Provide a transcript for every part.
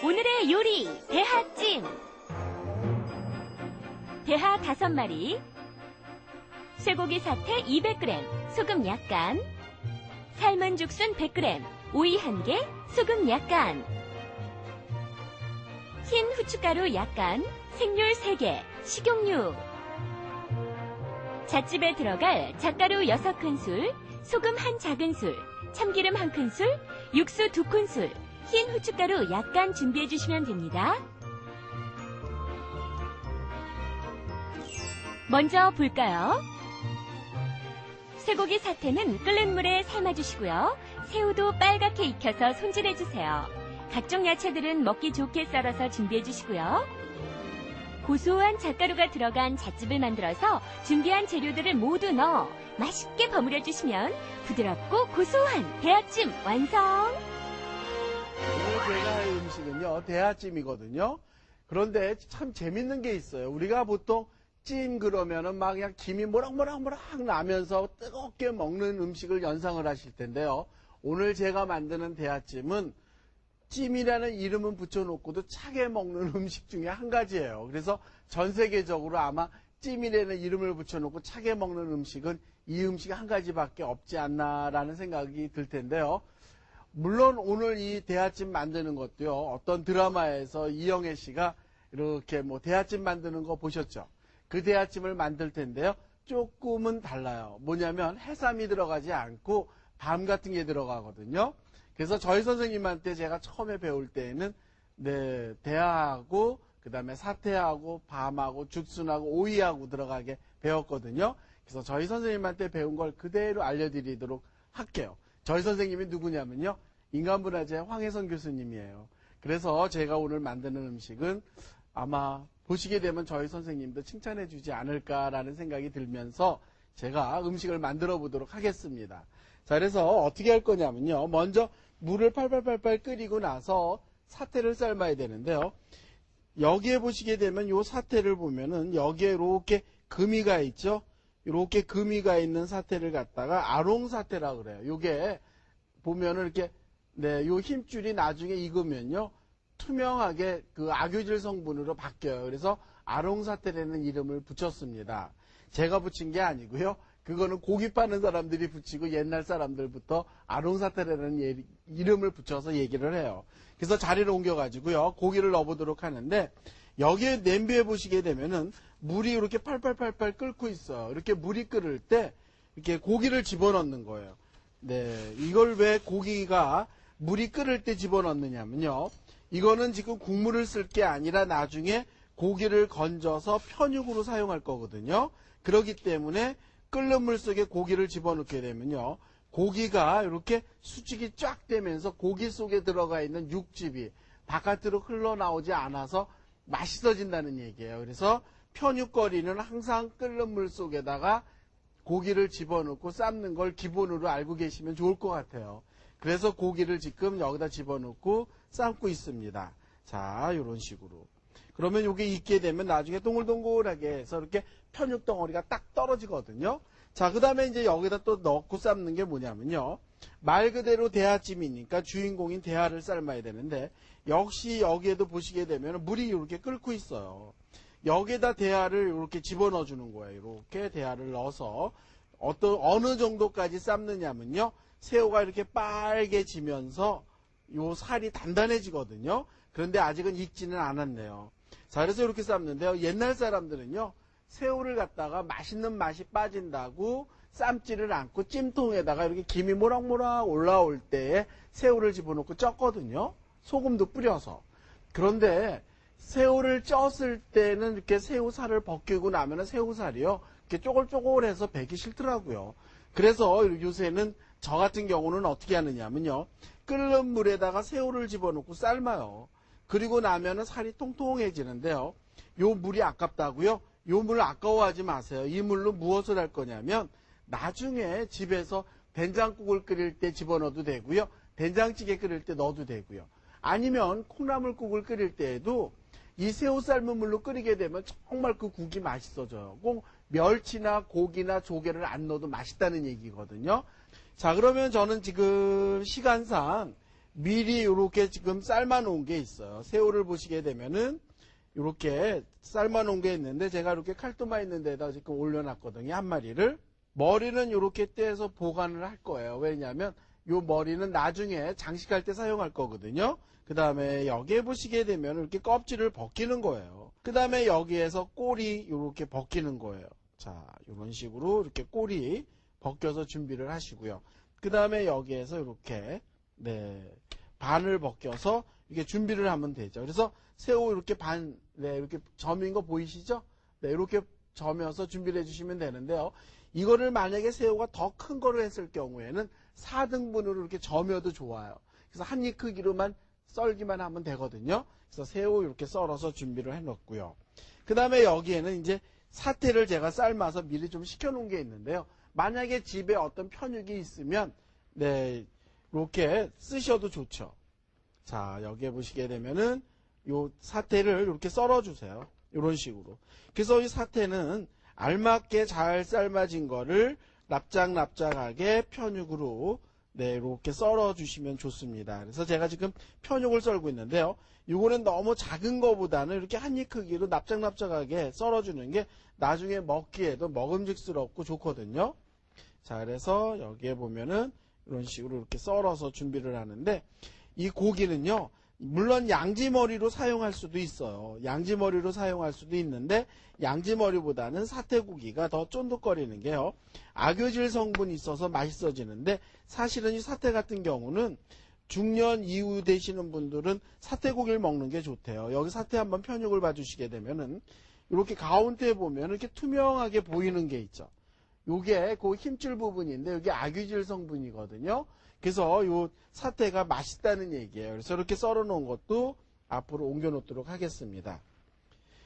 오늘의 요리 대하찜. 대하 5마리, 쇠고기 사태 200g, 소금 약간, 삶은 죽순 100g, 오이 1개, 소금 약간, 흰 후춧가루 약간, 생률 3개, 식용유, 잣집에 들어갈 잣가루 6큰술, 소금 1작은술, 참기름 1큰술, 육수 2큰술, 흰 후춧가루 약간 준비해 주시면 됩니다. 먼저 볼까요? 쇠고기 사태는 끓는 물에 삶아주시고요. 새우도 빨갛게 익혀서 손질해주세요. 각종 야채들은 먹기 좋게 썰어서 준비해주시고요. 고소한 잣가루가 들어간 잣즙을 만들어서 준비한 재료들을 모두 넣어 맛있게 버무려주시면 부드럽고 고소한 대하찜 완성! 오늘 제가 할 음식은요, 대하찜이거든요. 그런데 참 재밌는 게 있어요. 우리가 보통 찜 그러면은 막 그냥 김이 모락모락 나면서 뜨겁게 먹는 음식을 연상을 하실 텐데요. 오늘 제가 만드는 대하찜은 찜이라는 이름은 붙여놓고도 차게 먹는 음식 중에 한 가지예요. 그래서 전 세계적으로 아마 찜이라는 이름을 붙여놓고 차게 먹는 음식은 이 음식 한 가지밖에 없지 않나라는 생각이 들 텐데요. 물론 오늘 이 대하찜 만드는 것도요, 어떤 드라마에서 이영애 씨가 이렇게 뭐 대하찜 만드는 거 보셨죠? 그 대하찜을 만들 텐데요, 조금은 달라요. 뭐냐면 해삼이 들어가지 않고 밤 같은 게 들어가거든요. 그래서 저희 선생님한테 제가 처음에 배울 때에는 대하하고 그 다음에 사태하고 밤하고 죽순하고 오이하고 들어가게 배웠거든요. 그래서 저희 선생님한테 배운 걸 그대로 알려드리도록 할게요. 저희 선생님이 누구냐면요, 인간문화재 황혜선 교수님이에요. 그래서 제가 오늘 만드는 음식은 아마 보시게 되면 저희 선생님도 칭찬해 주지 않을까라는 생각이 들면서 제가 음식을 만들어 보도록 하겠습니다. 자, 그래서 어떻게 할 거냐면요, 먼저 물을 팔팔팔팔 끓이고 나서 사태를 삶아야 되는데요. 여기에 보시게 되면 요 사태를 보면은 여기에 이렇게 금이가 있죠. 이렇게 금이가 있는 사태를 갖다가 아롱 사태라 그래요. 요게 보면은 이렇게 요 힘줄이 나중에 익으면요, 투명하게 그 악유질 성분으로 바뀌어요. 그래서 아롱 사태라는 이름을 붙였습니다. 제가 붙인 게 아니고요. 그거는 고기 파는 사람들이 붙이고 옛날 사람들부터 아롱사태라는 이름을 붙여서 얘기를 해요. 그래서 자리를 옮겨가지고요, 고기를 넣어보도록 하는데, 여기에 냄비에 보시게 되면은 물이 이렇게 팔팔팔팔 끓고 있어요. 이렇게 물이 끓을 때 이렇게 고기를 집어넣는 거예요. 이걸 왜 고기가 물이 끓을 때 집어넣느냐면요, 이거는 지금 국물을 쓸 게 아니라 나중에 고기를 건져서 편육으로 사용할 거거든요. 그렇기 때문에 끓는 물 속에 고기를 집어넣게 되면요, 고기가 이렇게 수직이 쫙 되면서 고기 속에 들어가 있는 육즙이 바깥으로 흘러나오지 않아서 맛있어진다는 얘기예요. 그래서 편육거리는 항상 끓는 물 속에다가 고기를 집어넣고 삶는 걸 기본으로 알고 계시면 좋을 것 같아요. 그래서 고기를 지금 여기다 집어넣고 삶고 있습니다. 자, 이런 식으로. 그러면 이게 익게 되면 나중에 동글동글하게 해서 이렇게 편육 덩어리가 딱 떨어지거든요. 자, 그 다음에 이제 여기다 또 넣고 삶는 게 뭐냐면요, 말 그대로 대하찜이니까 주인공인 대하를 삶아야 되는데, 역시 여기에도 보시게 되면 물이 이렇게 끓고 있어요. 여기에다 대하를 이렇게 집어넣어 주는 거예요. 이렇게 대하를 넣어서 어느 정도까지 삶느냐면요, 새우가 이렇게 빨개지면서 요 살이 단단해지거든요. 그런데 아직은 익지는 않았네요. 자, 그래서 이렇게 삶는데요, 옛날 사람들은요, 새우를 갖다가 맛있는 맛이 빠진다고 삶지를 않고 찜통에다가 이렇게 김이 모락모락 올라올 때에 새우를 집어넣고 쪘거든요. 소금도 뿌려서. 그런데 새우를 쪘을 때는 이렇게 새우살을 벗기고 나면 새우살이요, 이렇게 쪼글쪼글해서 배기 싫더라고요. 그래서 요새는 저 같은 경우는 어떻게 하느냐면요, 끓는 물에다가 새우를 집어넣고 삶아요. 그리고 나면은 살이 통통해지는데요, 요 물이 아깝다고요? 요 물을 아까워하지 마세요. 이 물로 무엇을 할 거냐면 나중에 집에서 된장국을 끓일 때 집어넣어도 되고요, 된장찌개 끓일 때 넣어도 되고요, 아니면 콩나물국을 끓일 때에도 이 새우 삶은 물로 끓이게 되면 정말 그 국이 맛있어져요. 꼭 멸치나 고기나 조개를 안 넣어도 맛있다는 얘기거든요. 자, 그러면 저는 지금 시간상 미리 이렇게 지금 삶아 놓은 게 있어요. 새우를 보시게 되면은 이렇게 삶아 놓은 게 있는데 제가 이렇게 칼도마 있는 데다 지금 올려놨거든요. 한 마리를. 머리는 이렇게 떼서 보관을 할 거예요. 왜냐하면 이 머리는 나중에 장식할 때 사용할 거거든요. 그 다음에 여기에 보시게 되면 이렇게 껍질을 벗기는 거예요. 그 다음에 여기에서 꼬리 이렇게 벗기는 거예요. 자, 이런 식으로 이렇게 꼬리 벗겨서 준비를 하시고요. 그 다음에 여기에서 이렇게 반을 벗겨서 이렇게 준비를 하면 되죠. 그래서 새우 이렇게 이렇게 점인 거 보이시죠? 이렇게 점여서 준비를 해주시면 되는데요. 이거를 만약에 새우가 더 큰 거를 했을 경우에는 4등분으로 이렇게 점여도 좋아요. 그래서 한 입 크기로만 썰기만 하면 되거든요. 그래서 새우 이렇게 썰어서 준비를 해놓고요. 그 다음에 여기에는 이제 사태를 제가 삶아서 미리 좀 식혀놓은 게 있는데요. 만약에 집에 어떤 편육이 있으면 이렇게 쓰셔도 좋죠. 자, 여기에 보시게 되면은 요 사태를 이렇게 썰어주세요. 이런 식으로. 그래서 이 사태는 알맞게 잘 삶아진 거를 납작납작하게 편육으로 이렇게 썰어주시면 좋습니다. 그래서 제가 지금 편육을 썰고 있는데요. 이거는 너무 작은 거보다는 이렇게 한 입 크기로 납작납작하게 썰어주는 게 나중에 먹기에도 먹음직스럽고 좋거든요. 자, 그래서 여기에 보면은 이런 식으로 이렇게 썰어서 준비를 하는데 이 고기는요. 물론 양지머리로 사용할 수도 있어요. 양지머리로 사용할 수도 있는데 양지머리보다는 사태고기가 더 쫀득거리는 게요. 악유질 성분이 있어서 맛있어지는데 사실은 이 사태 같은 경우는 중년 이후 되시는 분들은 사태고기를 먹는 게 좋대요. 여기 사태 한번 편육을 봐주시게 되면은 이렇게 가운데에 보면 이렇게 투명하게 보이는 게 있죠. 요게 그 힘줄 부분인데 이게 악유질 성분이거든요. 그래서 이 사태가 맛있다는 얘기예요. 그래서 이렇게 썰어 놓은 것도 앞으로 옮겨 놓도록 하겠습니다.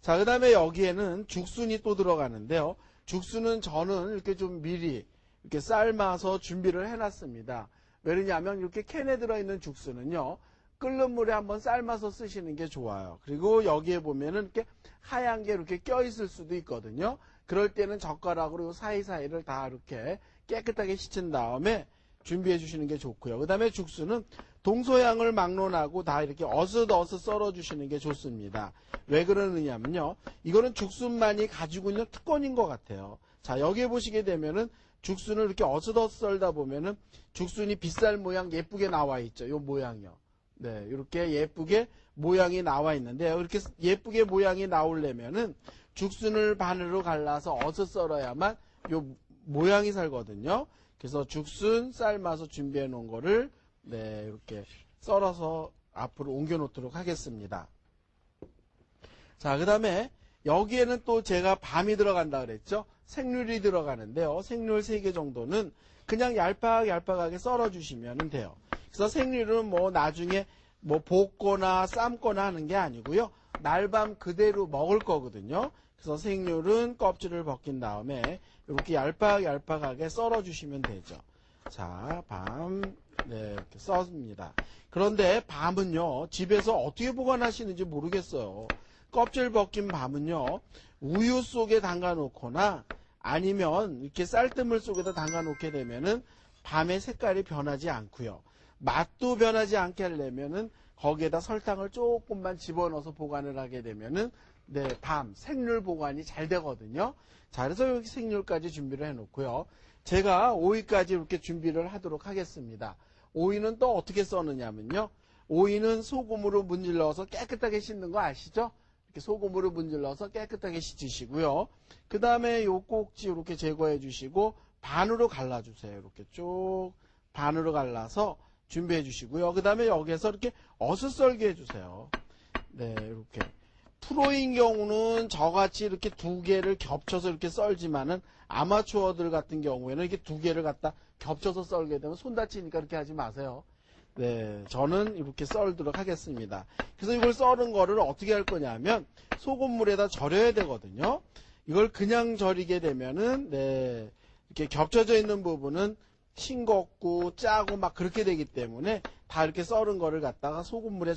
자, 그 다음에 여기에는 죽순이 또 들어가는데요. 죽순은 저는 이렇게 좀 미리 이렇게 삶아서 준비를 해놨습니다. 왜냐하면 이렇게 캔에 들어있는 죽순은요. 끓는 물에 한번 삶아서 쓰시는 게 좋아요. 그리고 여기에 보면은 이렇게 하얀 게 이렇게 껴있을 수도 있거든요. 그럴 때는 젓가락으로 사이사이를 다 이렇게 깨끗하게 씻은 다음에 준비해 주시는 게 좋고요. 그 다음에 죽순은 동서양을 막론하고 다 이렇게 어슷어슷 썰어 주시는 게 좋습니다. 왜 그러느냐면요. 이거는 죽순만이 가지고 있는 특권인 것 같아요. 자, 여기에 보시게 되면은 죽순을 이렇게 어슷어슷 썰다 보면은 죽순이 빗살 모양 예쁘게 나와 있죠. 요 모양이요. 네, 이렇게 예쁘게 모양이 나와 있는데 이렇게 예쁘게 모양이 나오려면은 죽순을 반으로 갈라서 어슷 썰어야만 요 모양이 살거든요. 그래서 죽순 삶아서 준비해 놓은 거를 이렇게 썰어서 앞으로 옮겨 놓도록 하겠습니다. 자, 그 다음에 여기에는 또 제가 밤이 들어간다 그랬죠. 생률이 들어가는데요. 생률 3개 정도는 그냥 얄팍하게 썰어 주시면 돼요. 그래서 생률은 뭐 나중에 뭐 볶거나 삶거나 하는 게 아니고요. 날밤 그대로 먹을 거거든요. 그래서 생률은 껍질을 벗긴 다음에 이렇게 얄팍하게 썰어 주시면 되죠. 자, 밤 이렇게 썰습니다. 그런데 밤은요. 집에서 어떻게 보관하시는지 모르겠어요. 껍질 벗긴 밤은요. 우유 속에 담가 놓거나 아니면 이렇게 쌀뜨물 속에다 담가 놓게 되면은 밤의 색깔이 변하지 않고요. 맛도 변하지 않게 하려면은 거기에다 설탕을 조금만 집어넣어서 보관을 하게 되면은 밤 생률 보관이 잘 되거든요. 자, 그래서 여기 생률까지 준비를 해 놓고요. 제가 오이까지 이렇게 준비를 하도록 하겠습니다. 오이는 또 어떻게 써느냐면요. 오이는 소금으로 문질러서 깨끗하게 씻는 거 아시죠? 이렇게 소금으로 문질러서 깨끗하게 씻으시고요. 그 다음에 요 꼭지 이렇게 제거해 주시고 반으로 갈라주세요. 이렇게 쭉 반으로 갈라서 준비해 주시고요. 그 다음에 여기에서 이렇게 어슷썰게 해주세요. 네, 이렇게. 프로인 경우는 저같이 이렇게 두 개를 겹쳐서 이렇게 썰지만은 아마추어들 같은 경우에는 이렇게 두 개를 갖다 겹쳐서 썰게 되면 손 다치니까 그렇게 하지 마세요. 네, 저는 이렇게 썰도록 하겠습니다. 그래서 이걸 썰은 거를 어떻게 할 거냐면 소금물에다 절여야 되거든요. 이걸 그냥 절이게 되면은 이렇게 겹쳐져 있는 부분은 싱겁고 짜고 막 그렇게 되기 때문에 다 이렇게 썰은 거를 갖다가 소금물에